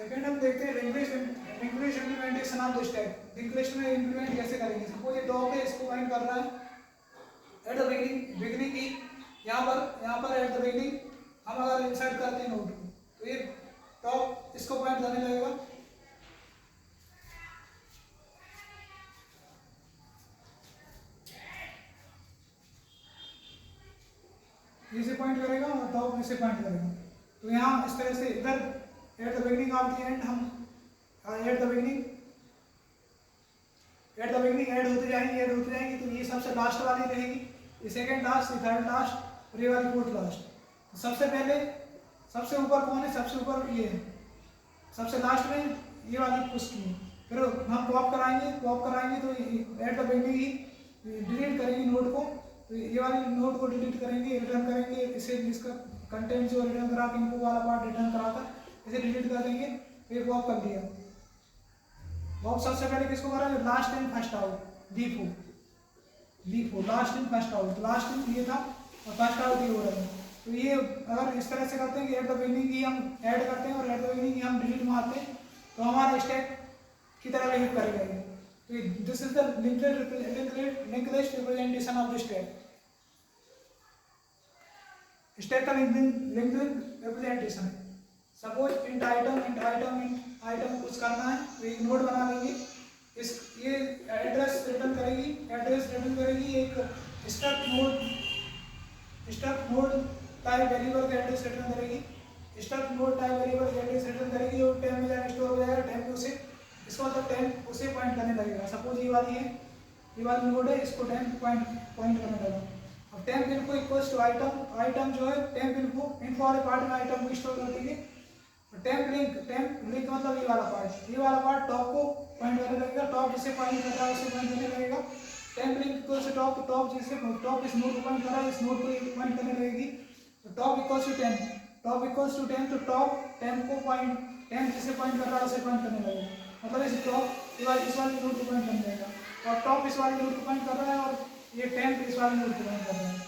Second हम देखते हैं linked implementation of the stack. Linked list में इम्प्लीमेंट कैसे करेंगे। सपोज ये टॉप है, इसको फाइंड कर रहा है एट द बिगिनिंग की, यहाँ पर एट द बिगिनिंग हम अगर इंसर्ट करते हैं नोड को, तो ये टॉप इसको पॉइंट करने लगेगा, इसे पॉइंट करेगा और टॉप इसे पॉइंट करेगा। तो यहाँ इस तरह से इधर at the beginning of the end हम एट द बिगिनिंग ऐड होती जाएंगी। तो ये सबसे लास्ट वाली रहेगी, ये सेकंड लास्ट, ये थर्ड लास्ट और ये वाली फोर्थ लास्ट। तो सबसे पहले सबसे ऊपर कौन है, सबसे ऊपर ये है, सबसे लास्ट में ये वाली पुश की है। फिर हम पॉप कराएंगे तो at the beginning he delete करेंगे नोड को, तो ये वाली नोड को डिलीट करेंगे, रिटर्न करेंगे इसे, इसका कंटेंट जो रिटर्न करा के इनको वाला पार्ट रिटर्न कराकर इसे डिलीट कर देंगे। फिर पॉप कर दिया। पॉप सबसे पहले किसको करा, last in first out, LIFO last in first out, last in ये था और फर्स्ट आउट ये हो रहा है। तो ये अगर इस तरह से करते हैं कि एट द बिगिनिंग ही हम ऐड करते हैं और एट द बिगिनिंग ही हम डिलीट मारते हैं, तो हमारा स्टैक की तरह बिहेव करेगा ये। तो this is the linked list representation of the stack. Stack का लिंक्ड रिप्रेजेंटेशन है। सपोज इंट आइटम कुछ करना है, तो एक नोड बना लेंगे, ये एड्रेस रिटर्न करेगी एक स्ट्रक्ट नोड टाइप वेरिएबल का एड्रेस रिटर्न करेगी, स्ट्रक्ट नोड टाइप वेरिएबल का एड्रेस रिटर्न करेगी और टेम में जाकर स्टोर हो जाएगा। टेम पे उसे इसका मतलब टेम उसे पॉइंट करने लगेगा। सपोज ये वाली नोड है, इसको टेम पॉइंट करने लगेगा। अब टेम इनको इक्वल्स टू आइटम जो है टेम इनको वाले पार्ट में आइटम को स्टोर कर देंगे। टेम्प लिंक मतलब ये वाला पार्ट टॉप को पॉइंट करने लगेगा, टॉप जिसे पॉइंट कर रहा है उसे पॉइंट करने लगेगा। Temp link equals to top जिसे टॉप इस नोड को पॉइंट कर रहा है, इस नोड को पॉइंट करने लगेगी। तो टॉप इक्वल्स टू टेम्प, तो टॉप टेम्प जिसे पॉइंट कर रहा है उसे पॉइंट करने लगेगा। मतलब इस टॉप इस वाली नोड को पॉइंट करने लगेगा और टॉप इस वाली नोड को पॉइंट कर रहा है और ये टेम्प इस वाली नोड को पॉइंट कर रहा है।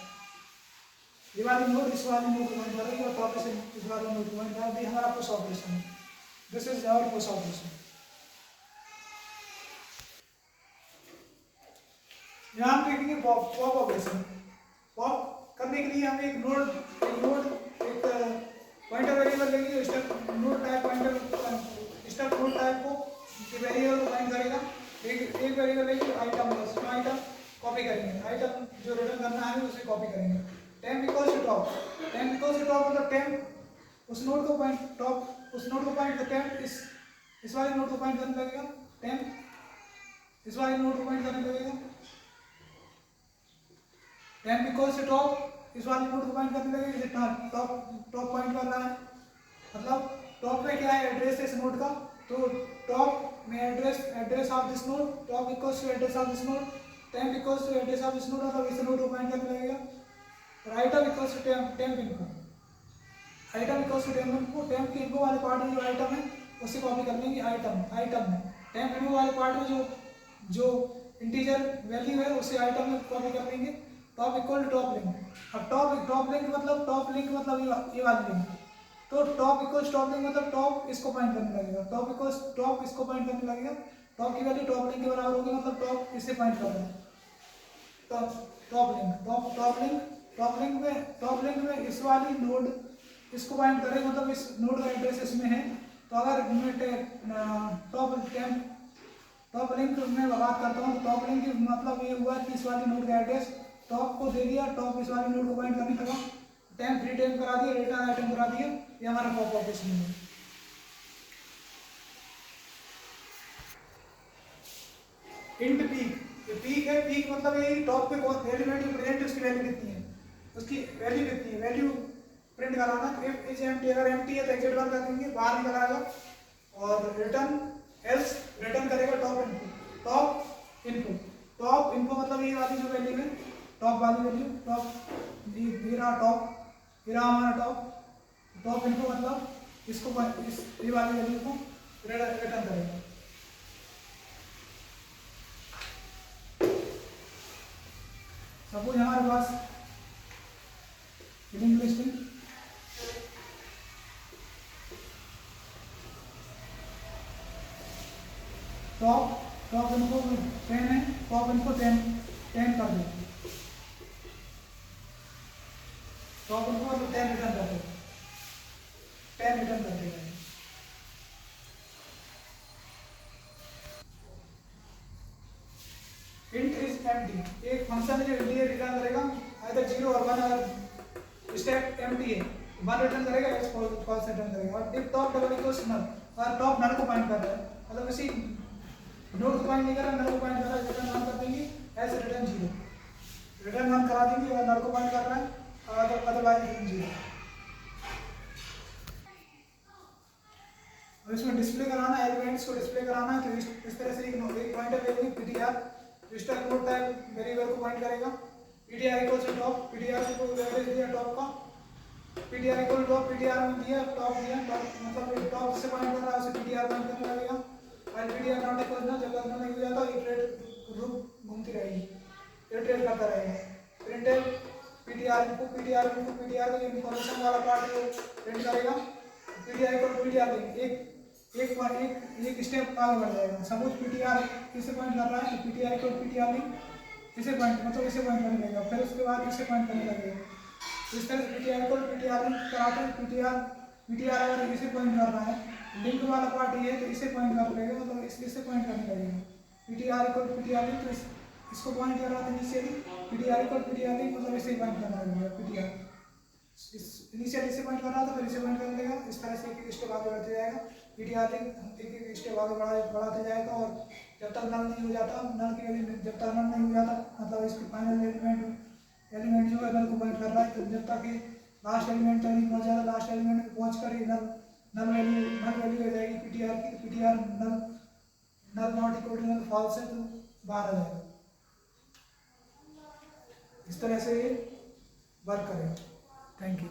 ये वाली नोड इस वाली नोड को पॉइंट करेगी और टॉप इस वाली नोड को पॉइंट करेगी। ये हमारा पुश ऑपरेशन है। This is our push operation. यहाँ हम देखेंगे पॉप ऑपरेशन। पॉप करने के लिए हम एक पॉइंटर वेरिएबल लेंगे, स्टैक नोड टाइप को वेरिएबल को पॉइंट करेगा। एक वेरिएबल लेंगे आइटम कॉपी करेंगे, आइटम जो रिटर्न करना है उसे कॉपी करेंगे। टेम्प इक्वल्स टू टॉप मतलब टेम्प उस नोड को पॉइंट कर, टेम्प इस वाले नोड को पॉइंट करने लगेगा, टेम्प इस वाले नोड को पॉइंट करने लगेगा। टेम्प इक्वल्स टू टॉप इस वाले नोड को पॉइंट करने लगेगा, टॉप पॉइंट कर रहा है। मतलब टॉप में क्या है, एड्रेस है इस नोड का, तो टॉप में address of this node, top equals to address of this node, temp equals to address of this node, मतलब इस नोड को पॉइंट करने लगेगा। और आइटम इक्वल्स टू टेम्प इनको, टेम्प के इनको वाले पार्ट में जो आइटम है उसे कॉपी कर लेंगे आइटम में। टेम्प इनको वाले पार्ट में जो इंटीजर वैल्यू है उसे आइटम में कॉपी कर लेंगे। Top equal to top link. अब टॉप लिंक मतलब ये वाली लिंक, तो टॉप इक्वल्स टॉप लिंक मतलब टॉप इसको पॉइंट करने लगेगा, टॉप इसको पॉइंट करने लगेगा। टॉप की वैल्यू टॉप लिंक के बराबर होगी, मतलब टॉप इसे पॉइंट कर रहा है। टॉप लिंक में इस वाली नोड इसको पॉइंट करें, मतलब इस नोड का एड्रेस इसमें है। तो अगर मैं टॉप लिंक में बात करता हूँ, टॉप लिंक मतलब ये हुआ कि इस वाली नोड का एड्रेस टॉप को दे दिया, टॉप इस वाली नोड को पॉइंट करने लगा, टेम्प फ्री टेम्प करा दिया, रिटर्न आइटम करा दिया। ये हमारा पॉप ऑपरेशन है। इंट पीक है, पीक मतलब ये टॉप पे कौन एलिमेंट प्रेजेंट उसकी वैल्यू कितनी है, वैल्यू प्रिंट कराना। इफ इज एम्प्टी, अगर एम्प्टी है तो एग्जिट वन कर देंगे, बाहर निकल आएगा। और रिटर्न करेगा टॉप इनपुट मतलब ये वाली जो वैल्यू है, टॉप वाली वैल्यू, टॉप ये रहा हमारा टॉप इनपुट मतलब इसको ये वाली वैल्यू को रिटर्न करेगा। सपोज हमारे पास लिंक लिस्टिंग टॉप टॉप इनको 10 है, टॉप इनको 10 कर देते, टॉप इनको मतलब 10 रिटर्न करते, 10 रिटर्न करते हैं। इंट इज एम्प्टी, एक फंक्शन है जो इंटीजर रिटर्न करेगा, आइदर 0 और 1, अगर स्टैक एम्प्टी है 1 रिटर्न करेगा, एक्स फॉल्स रिटर्न करेगा। और इफ टॉप डबल इक्वल्स नल, और टॉप नल को पॉइंट कर रहा है, मतलब इसी नोड को पॉइंट नहीं कर रहा, नल को पॉइंट कर रहा है, रिटर्न नल कर देंगे, एज रिटर्न 0, रिटर्न नल करा देंगे, और नल को पॉइंट कर रहा है, अदरवाइज रिटर्न 0। और इसमें डिस्प्ले कराना है, एलिमेंट्स को डिस्प्ले कराना है, तो इस तरह से एक पॉइंटर लेंगे PTR, stack node type variable को पॉइंट करेगा, PTR equals to top, PTR को एवरेज दिया टॉप का, पीटीआर इक्वल टॉप, पीटीआर में दिया टॉप दिया, टॉप मतलब टॉप से पॉइंट कर रहा है, उसे पीटीआर पॉइंट करने लगेगा। और पीटीआर नॉट इक्वल ना, जब तक नहीं हो जाता इटरेट लूप घूमती रहेगी, इटरेट करता रहेगा। प्रिंट पीटीआर को पीटीआर का जो इन्फॉर्मेशन वाला पार्ट है वो प्रिंट करेगा, पीटीआर इक्वल पीटीआर देंगे, एक स्टेप आगे बढ़ जाएगा। सपोज पीटीआर किसे पॉइंट कर रहा है, तो पीटीआर इक्वल पीटीआर नहीं, इसे पॉइंट मतलब इसे पॉइंट करने लगेगा, फिर उसके बाद इसे पॉइंट करने लगेगा। इस तरह से पीटीआर इक्वल पीटीआर लिंक कराते हैं, पीटीआर अगर इसे पॉइंट कर रहा है, लिंक वाला पार्ट ये है तो इसे पॉइंट कर लेगा, मतलब इसे पॉइंट करने लगेगा। पीटीआर इक्वल पीटीआर लिंक, तो इसको पॉइंट कर रहा था initially, PTR equal PTR link मतलब इसे पॉइंट करने लगेगा। पीटीआर इनिशियली इसे पॉइंट कर रहा था, फिर इसे पॉइंट कर लेगा, इस तरह से एक स्टेप आगे बढ़ते जाएगा, पीटीआर लिंक एक स्टेप आगे बढ़ाते जाएगा, और जब तक नल नहीं हो जाता, नल की वैल्यू जब तक नल नहीं हो जाता, मतलब इसके फाइनल एलिमेंट जो है नल को पॉइंट कर रहा है, तो जब तक लास्ट एलिमेंट तक नहीं पहुंच जाता, लास्ट एलिमेंट पे पहुंच कर ही नल वैल्यू हो जाएगी पीटीआर की, तो PTR null not equal to null false है, तो बाहर आ जाएगा। इस तरह से ये वर्क करेगा। Thank you.